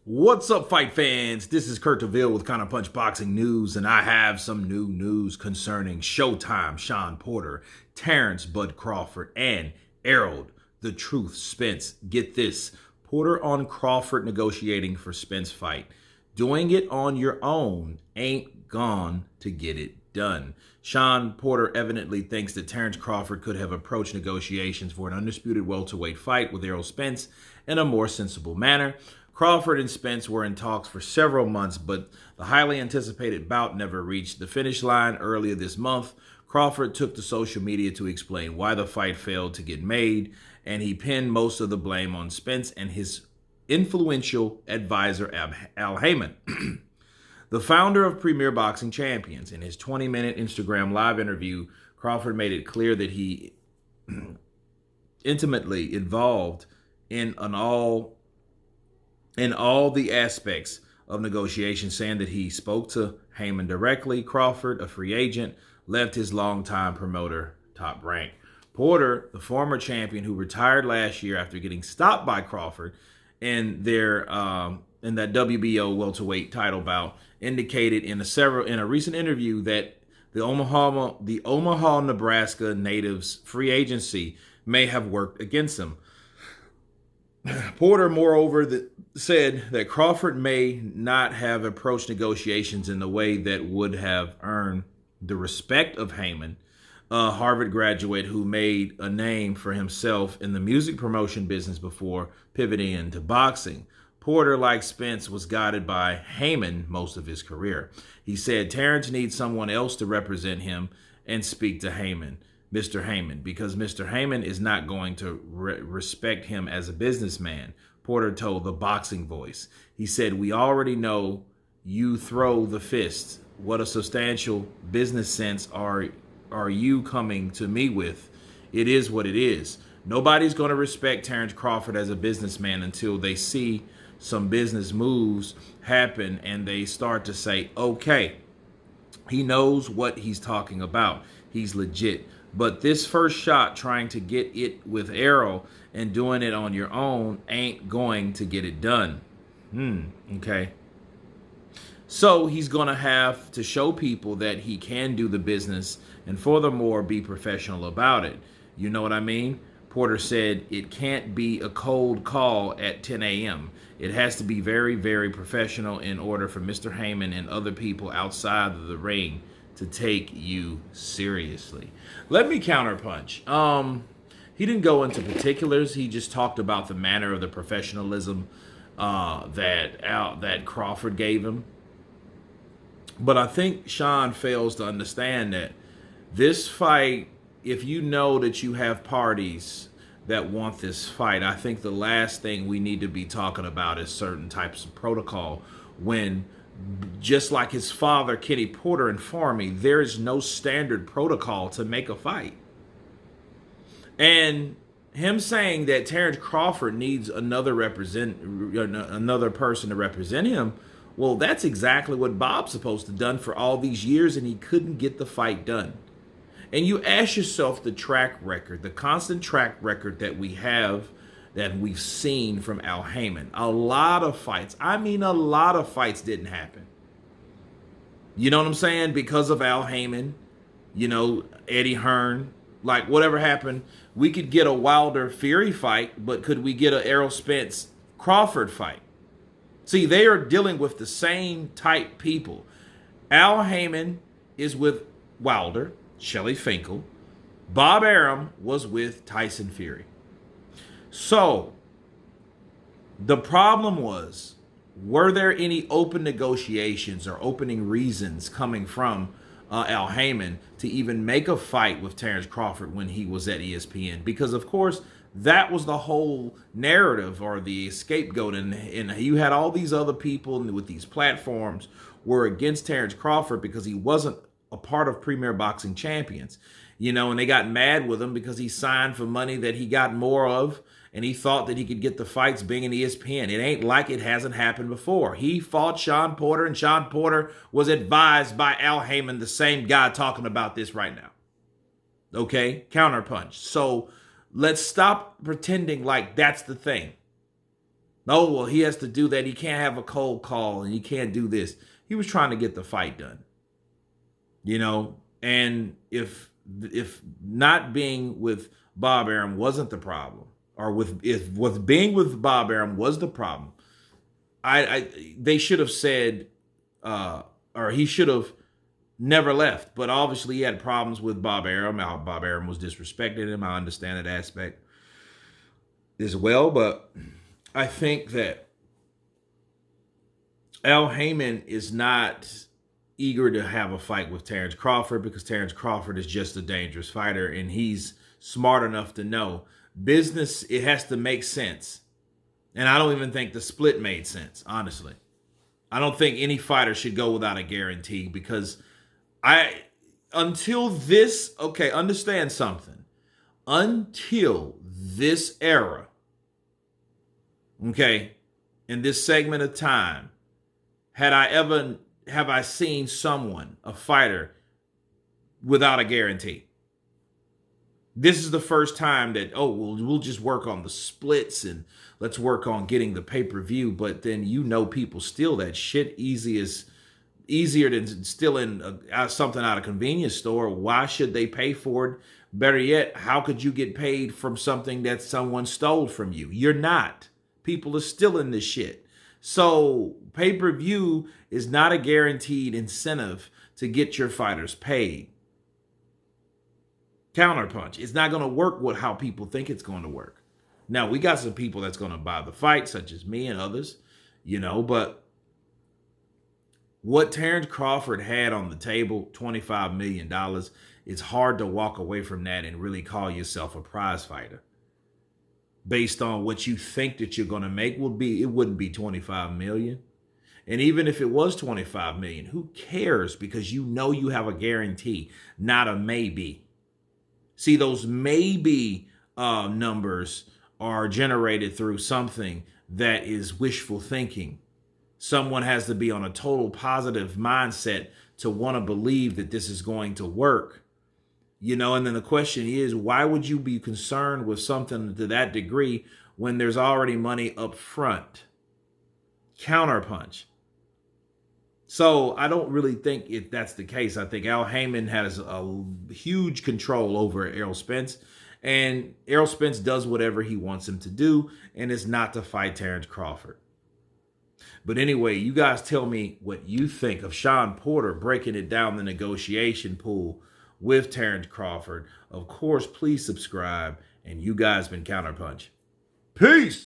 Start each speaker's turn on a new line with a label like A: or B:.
A: What's up, fight fans? This is Kurt DeVille with Counterpunch Boxing News, and I have some new news concerning Showtime Shawn Porter, Terrence Bud Crawford, and Errol the Truth Spence. Get this, Porter on Crawford negotiating for Spence fight. Doing it on your own ain't gone to get it done. Shawn Porter evidently thinks that Terrence Crawford could have approached negotiations for an undisputed welterweight fight with Errol Spence in a more sensible manner. Crawford and Spence were in talks for several months, but the highly anticipated bout never reached the finish line. Earlier this month, Crawford took to social media to explain why the fight failed to get made, and he pinned most of the blame on Spence and his influential advisor, Al Heyman. The founder of Premier Boxing Champions. In his 20-minute Instagram live interview, Crawford made it clear that he intimately involved in all the aspects of negotiation, saying that he spoke to Heyman directly. Crawford, a free agent, left his longtime promoter Top Rank. Porter, the former champion who retired last year after getting stopped by Crawford in that WBO welterweight title bout, indicated in a recent interview that the Omaha, Nebraska native's free agency may have worked against him. Porter, moreover, said that Crawford may not have approached negotiations in the way that would have earned the respect of Heyman, a Harvard graduate who made a name for himself in the music promotion business before pivoting into boxing. Porter, like Spence, was guided by Heyman most of his career. He said Terrence needs someone else to represent him and speak to Heyman. Mr. Heyman, because Mr. Heyman is not going to respect him as a businessman, Porter told the Boxing Voice. He said, "We already know you throw the fist. What a substantial business sense are you coming to me with? It is what it is. Nobody's going to respect Terrence Crawford as a businessman until they see some business moves happen and they start to say, okay, he knows what he's talking about. He's legit. But this first shot, trying to get it with Errol and doing it on your own, ain't going to get it done." Okay. So he's going to have to show people that he can do the business and furthermore be professional about it. You know what I mean? Porter said it can't be a cold call at 10 a.m. It has to be very, very professional in order for Mr. Heyman and other people outside of the ring to take you seriously. Let me counterpunch. He didn't go into particulars. He just talked about the manner of the professionalism that Crawford gave him. But I think Shawn fails to understand that this fight, if you know that you have parties that want this fight, I think the last thing we need to be talking about is certain types of protocol when, just like his father, Kenny Porter, informed me, there is no standard protocol to make a fight. And him saying that Terrence Crawford needs another person to represent him, well, that's exactly what Bob's supposed to have done for all these years, and he couldn't get the fight done. And you ask yourself the track record, the constant track record that we have, that we've seen from Al Heyman. A lot of fights, a lot of fights didn't happen. You know what I'm saying? Because of Al Heyman, Eddie Hearn, like whatever happened, we could get a Wilder Fury fight, but could we get an Errol Spence Crawford fight? See, they are dealing with the same type people. Al Heyman is with Wilder, Shelley Finkel. Bob Arum was with Tyson Fury. So, the problem was, were there any open negotiations or opening reasons coming from Al Heyman to even make a fight with Terrence Crawford when he was at ESPN? Because, of course, that was the whole narrative or the scapegoat. And you had all these other people with these platforms were against Terrence Crawford because he wasn't a part of Premier Boxing Champions. And they got mad with him because he signed for money that he got more of, and he thought that he could get the fights being in ESPN. It ain't like it hasn't happened before. He fought Shawn Porter, and Shawn Porter was advised by Al Heyman, the same guy talking about this right now. Okay? Counterpunch. So let's stop pretending like that's the thing. Oh, well, he has to do that. He can't have a cold call and he can't do this. He was trying to get the fight done, and if not being with Bob Arum wasn't the problem, or if being with Bob Arum was the problem, they should have said, or he should have never left. But obviously, he had problems with Bob Arum. How Bob Arum was disrespecting him. I understand that aspect as well. But I think that Al Heyman is not eager to have a fight with Terrence Crawford because Terrence Crawford is just a dangerous fighter, and he's smart enough to know business, it has to make sense. And I don't even think the split made sense, honestly. I don't think any fighter should go without a guarantee because understand something. Until this era, in this segment of time, have I seen someone, a fighter, without a guarantee? This is the first time that, we'll just work on the splits and let's work on getting the pay-per-view. But then people steal that shit easier than stealing something out of a convenience store. Why should they pay for it? Better yet, how could you get paid from something that someone stole from you? You're not. People are stealing this shit. So pay-per-view is not a guaranteed incentive to get your fighters paid. Counterpunch. It's not going to work with how people think it's going to work. Now, we got some people that's going to buy the fight, such as me and others, but what Terrence Crawford had on the table, $25 million, it's hard to walk away from that and really call yourself a prize fighter. Based on what you think that you're going to make, it wouldn't be 25 million. And even if it was 25 million, who cares? Because you have a guarantee, not a maybe. See, those maybe numbers are generated through something that is wishful thinking. Someone has to be on a total positive mindset to want to believe that this is going to work. And then the question is, why would you be concerned with something to that degree when there's already money up front? Counterpunch. So I don't really think that's the case. I think Al Heyman has a huge control over Errol Spence, and Errol Spence does whatever he wants him to do, and it's not to fight Terrence Crawford. But anyway, you guys tell me what you think of Sean Porter breaking it down the negotiation pool with Terrence Crawford. Of course, please subscribe, and you guys been Counterpunch. Peace!